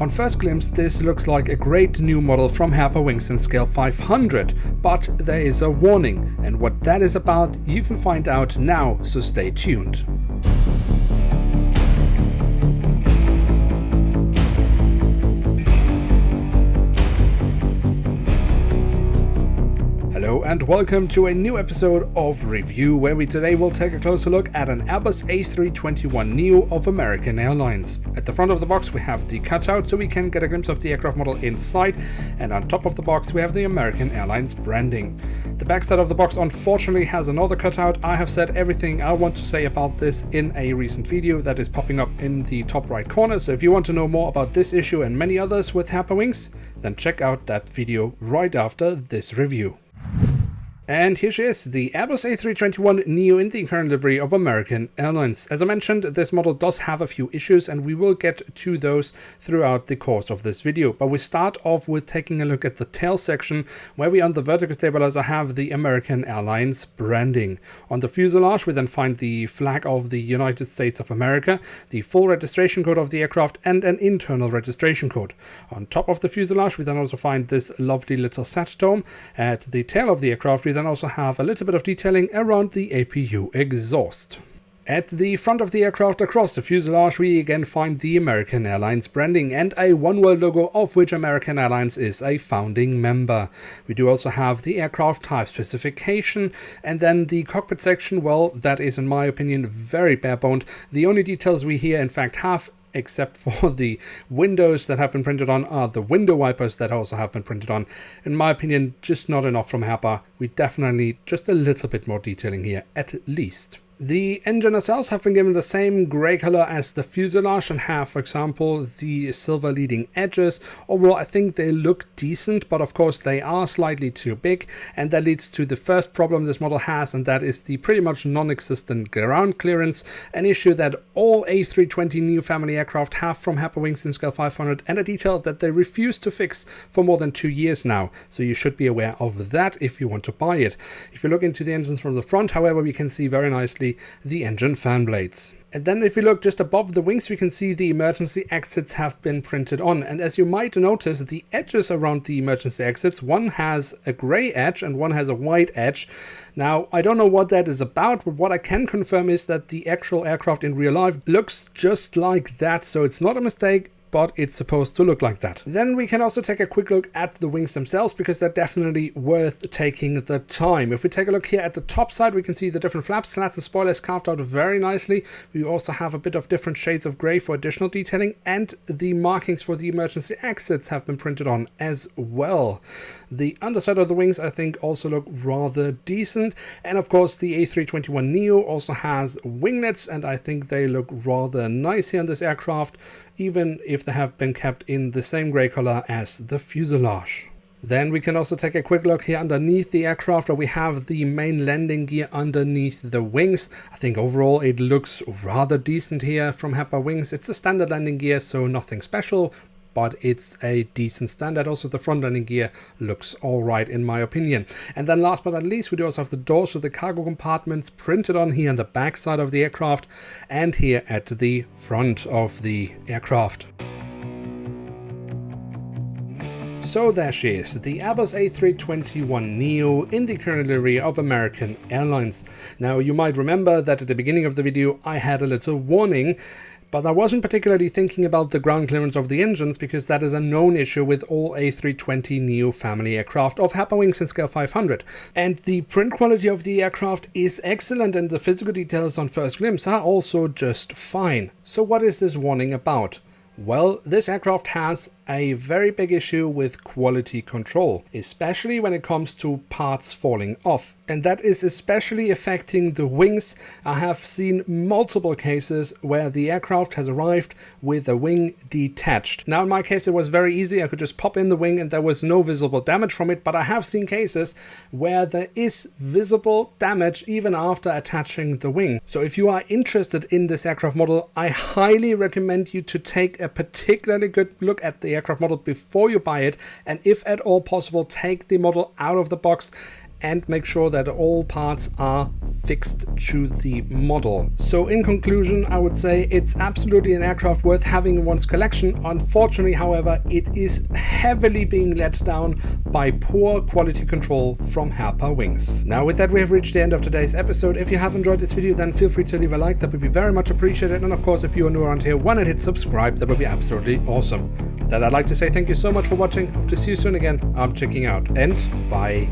On first glimpse, this looks like a great new model from Herpa Wings in scale 500, but there is a warning, and what that is about you can find out now, so stay tuned. Hello and welcome to a new episode of Review, where we today will take a closer look at an Airbus A321NEO of American Airlines. At the front of the box we have the cutout so we can get a glimpse of the aircraft model inside, and on top of the box we have the American Airlines branding. The backside of the box unfortunately has another cutout. I have said everything I want to say about this in a recent video that is popping up in the top right corner, so if you want to know more about this issue and many others with Herpa Wings, then check out that video right after this review. And here she is, the Airbus A321NEO in the current livery of American Airlines. As I mentioned, this model does have a few issues and we will get to those throughout the course of this video. But we start off with taking a look at the tail section, where we on the vertical stabilizer have the American Airlines branding. On the fuselage we then find the flag of the United States of America, the full registration code of the aircraft and an internal registration code. On top of the fuselage we then also find this lovely little sat dome. At the tail of the aircraft we then also have a little bit of detailing around the APU exhaust. At the front of the aircraft across the fuselage we again find the American Airlines branding and a One World logo, of which American Airlines is a founding member. We do also have the aircraft type specification, and then the cockpit section, well, that is in my opinion very bare-boned. The only details we here in fact have, except for the windows that have been printed on, are the window wipers that also have been printed on. In my opinion, just not enough from Herpa. We definitely need just a little bit more detailing here, at least. The engine nacelles have been given the same grey color as the fuselage and have, for example, the silver leading edges. Overall, I think they look decent, but of course they are slightly too big, and that leads to the first problem this model has, and that is the pretty much non-existent ground clearance, an issue that all A320neo family aircraft have from Herpa Wings in scale 500, and a detail that they refuse to fix for more than 2 years now, so you should be aware of that if you want to buy it. If you look into the engines from the front, however, we can see very nicely the engine fan blades. And then if we look just above the wings, we can see the emergency exits have been printed on. And as you might notice, the edges around the emergency exits, one has a grey edge and one has a white edge. Now, I don't know what that is about, but what I can confirm is that the actual aircraft in real life looks just like that. So it's not a mistake, but it's supposed to look like that. Then we can also take a quick look at the wings themselves, because they're definitely worth taking the time. If we take a look here at the top side, we can see the different flaps, slats and spoilers carved out very nicely. We also have a bit of different shades of grey for additional detailing, and the markings for the emergency exits have been printed on as well. The underside of the wings I think also look rather decent, and of course the A321neo also has winglets, and I think they look rather nice here on this aircraft, even if they have been kept in the same grey color as the fuselage. Then we can also take a quick look here underneath the aircraft, where we have the main landing gear underneath the wings. I think overall it looks rather decent here from Herpa Wings. It's a standard landing gear, so nothing special, but it's a decent standard. Also the front landing gear looks alright in my opinion. And then last but not least, we do also have the doors with the cargo compartments printed on here on the back side of the aircraft and here at the front of the aircraft. So there she is, the Airbus A321neo in the current livery of American Airlines. Now you might remember that at the beginning of the video I had a little warning, but I wasn't particularly thinking about the ground clearance of the engines, because that is a known issue with all A320neo family aircraft of Herpa Wings in scale 500. And the print quality of the aircraft is excellent, and the physical details on first glimpse are also just fine. So what is this warning about? Well, this aircraft has a very big issue with quality control, especially when it comes to parts falling off. And that is especially affecting the wings. I have seen multiple cases where the aircraft has arrived with a wing detached. Now in my case it was very easy, I could just pop in the wing and there was no visible damage from it, but I have seen cases where there is visible damage even after attaching the wing. So if you are interested in this aircraft model, I highly recommend you to take a particularly good look at the aircraft model before you buy it, and if at all possible, take the model out of the box and make sure that all parts are fixed to the model. So in conclusion, I would say it's absolutely an aircraft worth having in one's collection. Unfortunately, however, it is heavily being let down by poor quality control from Herpa Wings. Now with that, we have reached the end of today's episode. If you have enjoyed this video, then feel free to leave a like. That would be very much appreciated. And of course, if you are new around here, why not hit subscribe? That would be absolutely awesome. With that, I'd like to say thank you so much for watching. Hope to see you soon again. I'm checking out, and bye.